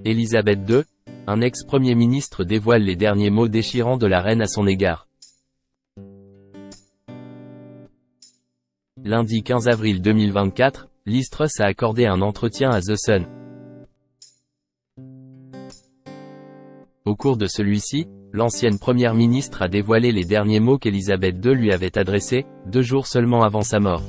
Élisabeth II, un ex-premier ministre dévoile les derniers mots déchirants de la reine à son égard. Lundi 15 avril 2024, Liz Truss a accordé un entretien à The Sun. Au cours de celui-ci, l'ancienne première ministre a dévoilé les derniers mots qu'Élisabeth II lui avait adressés, 2 jours seulement avant sa mort.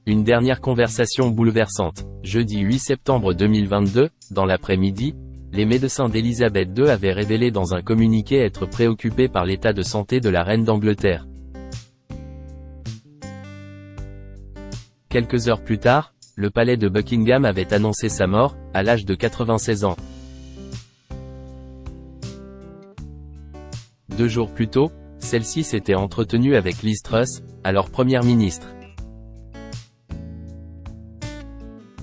Une dernière conversation bouleversante. Jeudi 8 septembre 2022, dans l'après-midi, les médecins d'Élisabeth II avaient révélé dans un communiqué être préoccupés par l'état de santé de la reine d'Angleterre. Quelques heures plus tard, le palais de Buckingham avait annoncé sa mort, à l'âge de 96 ans. 2 jours plus tôt, celle-ci s'était entretenue avec Liz Truss, alors première ministre.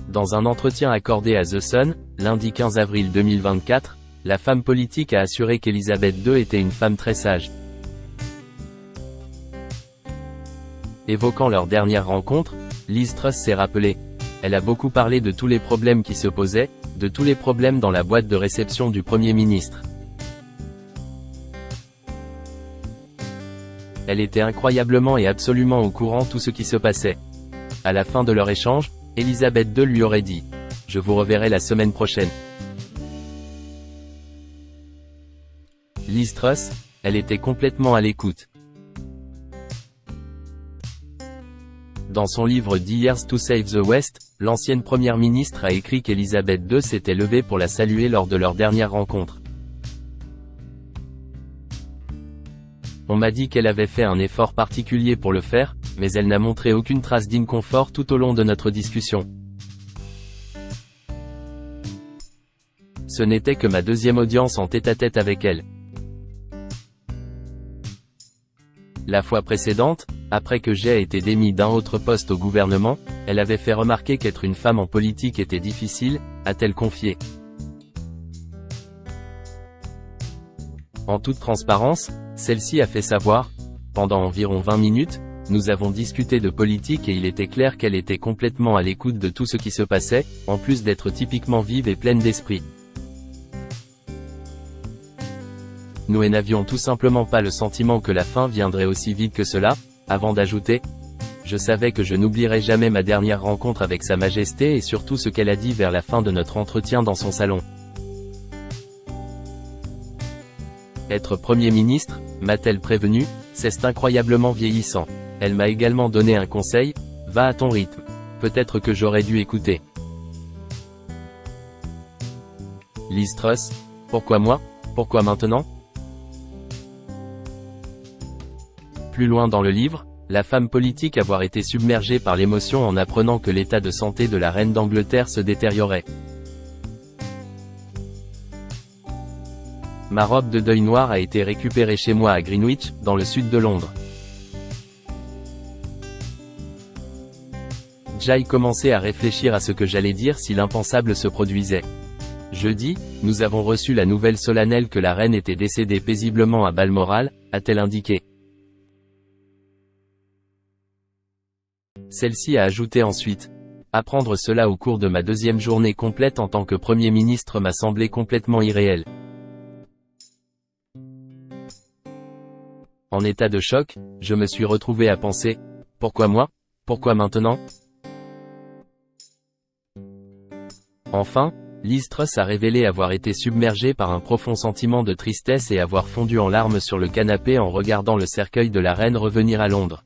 Dans un entretien accordé à The Sun, lundi 15 avril 2024, la femme politique a assuré qu'Élisabeth II était une femme très sage. Évoquant leur dernière rencontre, Liz Truss s'est rappelée. Elle a beaucoup parlé de tous les problèmes qui se posaient, de tous les problèmes dans la boîte de réception du Premier ministre. Elle était incroyablement et absolument au courant de tout ce qui se passait. À la fin de leur échange, Élisabeth II lui aurait dit « Je vous reverrai la semaine prochaine ». Liz Truss, elle était complètement à l'écoute. Dans son livre 10 Years to Save the West, l'ancienne première ministre a écrit qu'Élisabeth II s'était levée pour la saluer lors de leur dernière rencontre. On m'a dit qu'elle avait fait un effort particulier pour le faire, mais elle n'a montré aucune trace d'inconfort tout au long de notre discussion. Ce n'était que ma deuxième audience en tête-à-tête avec elle. La fois précédente, après que j'ai été démis d'un autre poste au gouvernement, elle avait fait remarquer qu'être une femme en politique était difficile, a-t-elle confié. En toute transparence, celle-ci a fait savoir, pendant environ 20 minutes, nous avons discuté de politique et il était clair qu'elle était complètement à l'écoute de tout ce qui se passait, en plus d'être typiquement vive et pleine d'esprit. Nous n'avions tout simplement pas le sentiment que la fin viendrait aussi vite que cela, avant d'ajouter « Je savais que je n'oublierai jamais ma dernière rencontre avec Sa Majesté et surtout ce qu'elle a dit vers la fin de notre entretien dans son salon. » Être Premier ministre, m'a-t-elle prévenu, c'est incroyablement vieillissant. Elle m'a également donné un conseil, va à ton rythme. Peut-être que j'aurais dû écouter. Liz Truss, pourquoi moi? Pourquoi maintenant? Plus loin dans le livre, la femme politique avoir été submergée par l'émotion en apprenant que l'état de santé de la reine d'Angleterre se détériorait. Ma robe de deuil noire a été récupérée chez moi à Greenwich, dans le sud de Londres. J'ai commencé à réfléchir à ce que j'allais dire si l'impensable se produisait. Jeudi, nous avons reçu la nouvelle solennelle que la reine était décédée paisiblement à Balmoral, a-t-elle indiqué. Celle-ci a ajouté ensuite. Apprendre cela au cours de ma deuxième journée complète en tant que Premier ministre m'a semblé complètement irréel. En état de choc, je me suis retrouvé à penser « Pourquoi moi? Pourquoi maintenant ?» Enfin, Liz Truss a révélé avoir été submergée par un profond sentiment de tristesse et avoir fondu en larmes sur le canapé en regardant le cercueil de la reine revenir à Londres.